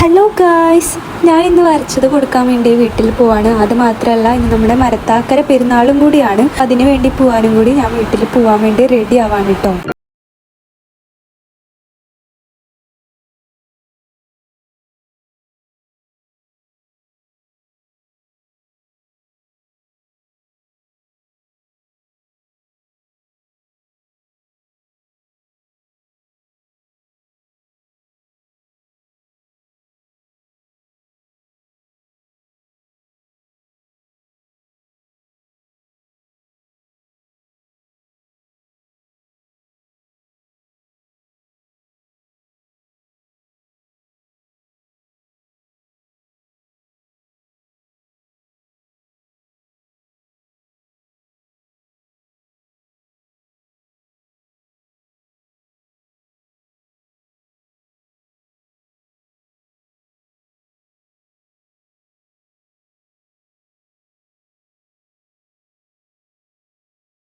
Hello guys, ഞാൻ ഇന്ന് വരച്ചത് കൊടുക്കാൻ വേണ്ടി വീട്ടിൽ പോവാണ്. അത് മാത്രമല്ല, ഇന്ന് നമ്മുടെ മരത്താക്കര പെരുന്നാളും കൂടിയാണ്. അതിന് വേണ്ടി പോകാനും കൂടി ഞാൻ വീട്ടിൽ പോകാൻ വേണ്ടി റെഡി ആവാണ് കേട്ടോ.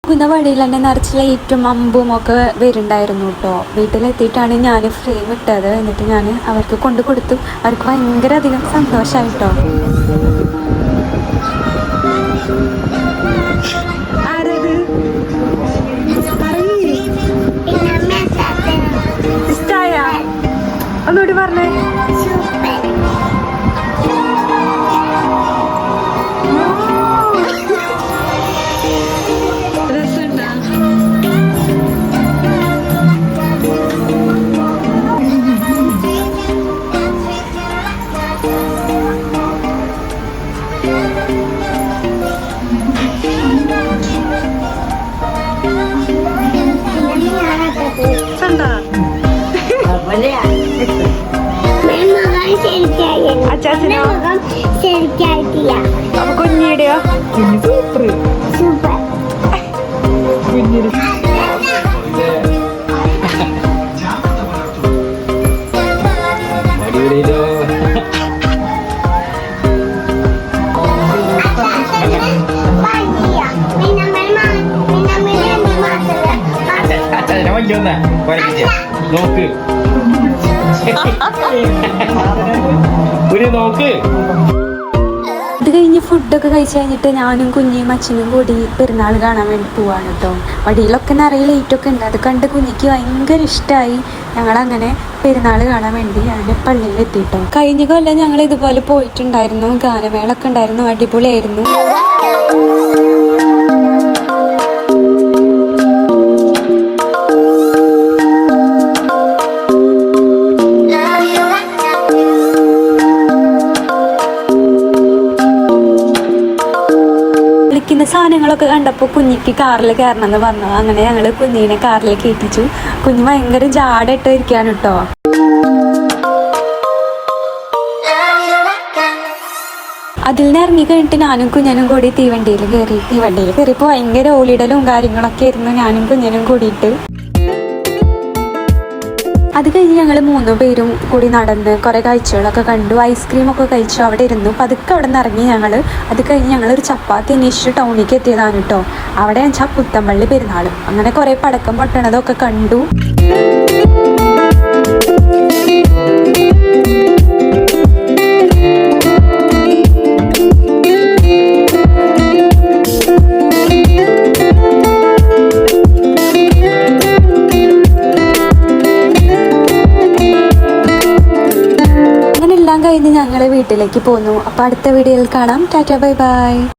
പോകുന്ന വഴിയിൽ തന്നെ നിറച്ച് ലൈറ്റും അമ്പും ഒക്കെ വരുന്നുണ്ടായിരുന്നു കേട്ടോ. വീട്ടിലെത്തിയിട്ടാണ് ഞാൻ ഫ്രെയിം ഇട്ടത്. എന്നിട്ട് ഞാൻ അവർക്ക് കൊണ്ടു കൊടുത്തു. അവർക്ക് ഭയങ്കര അധികം സന്തോഷമായിട്ടോ. ഒന്നുകൂടി പറഞ്ഞേ. അപ്പൊ കുഞ്ഞിയുടെയോ? Super super. നോക്ക് നോക്ക്. ഇത് കഴിഞ്ഞ് ഫുഡൊക്കെ കഴിച്ച് കഴിഞ്ഞിട്ട് ഞാനും കുഞ്ഞിയും അച്ഛനും കൂടി പെരുന്നാൾ കാണാൻ വേണ്ടി പോവാണ് കേട്ടോ. വഴിയിലൊക്കെ നിറയെ ലൈറ്റൊക്കെ ഉണ്ട്. അത് കണ്ട് കുഞ്ഞിക്ക് ഭയങ്കര ഇഷ്ടമായി. ഞങ്ങളങ്ങനെ പെരുന്നാൾ കാണാൻ വേണ്ടി അതിൻ്റെ പള്ളിയിൽ എത്തിയിട്ടോ. കഴിഞ്ഞ കൊല്ലം ഞങ്ങൾ ഇതുപോലെ പോയിട്ടുണ്ടായിരുന്നു. ഗാനമേളൊക്കെ ഉണ്ടായിരുന്നു. അടിപൊളിയായിരുന്നു. സാധനങ്ങളൊക്കെ കണ്ടപ്പോൾ കുഞ്ഞിക്ക് കാറിൽ കയറണം എന്ന് പറഞ്ഞു. അങ്ങനെ ഞങ്ങൾ കുഞ്ഞിനെ കാറിൽ കയറ്റിച്ചു. കുഞ്ഞ് ഭയങ്കര ജാടായിട്ട് ഇരിക്കാണ് കേട്ടോ. അതിൽ നിന്ന് ഇറങ്ങി കഴിഞ്ഞിട്ട് ഞാനും കുഞ്ഞനും കൂടി തീവണ്ടിയിൽ കയറിയപ്പോൾ ഭയങ്കര ഓളിടലും കാര്യങ്ങളൊക്കെ ആയിരുന്നു ഞാനും കുഞ്ഞനും കൂടിയിട്ട്. അത് കഴിഞ്ഞ് ഞങ്ങൾ 3 പേരും കൂടി നടന്ന് കുറേ കാഴ്ചകളൊക്കെ കണ്ടു. ഐസ്ക്രീമൊക്കെ കഴിച്ചു. അവിടെ ഇരുന്നു. പതുക്കെ അവിടെ നിന്ന് ഇറങ്ങി ഞങ്ങൾ. അത് കഴിഞ്ഞ് ഞങ്ങളൊരു ചപ്പാത്തി അന്വേഷിച്ച് ടൗണിലേക്ക് എത്തിയതാണ് കേട്ടോ. അവിടെ വെച്ചാൽ പുത്തമ്പള്ളി പെരുന്നാൾ. അങ്ങനെ കുറേ പടക്കം പൊട്ടണതൊക്കെ കണ്ടു. കഴിഞ്ഞ് ഞങ്ങൾ വീട്ടിലേക്ക് പോന്നു. അപ്പോൾ അടുത്ത വീഡിയോയിൽ കാണാം. Tata bye bye.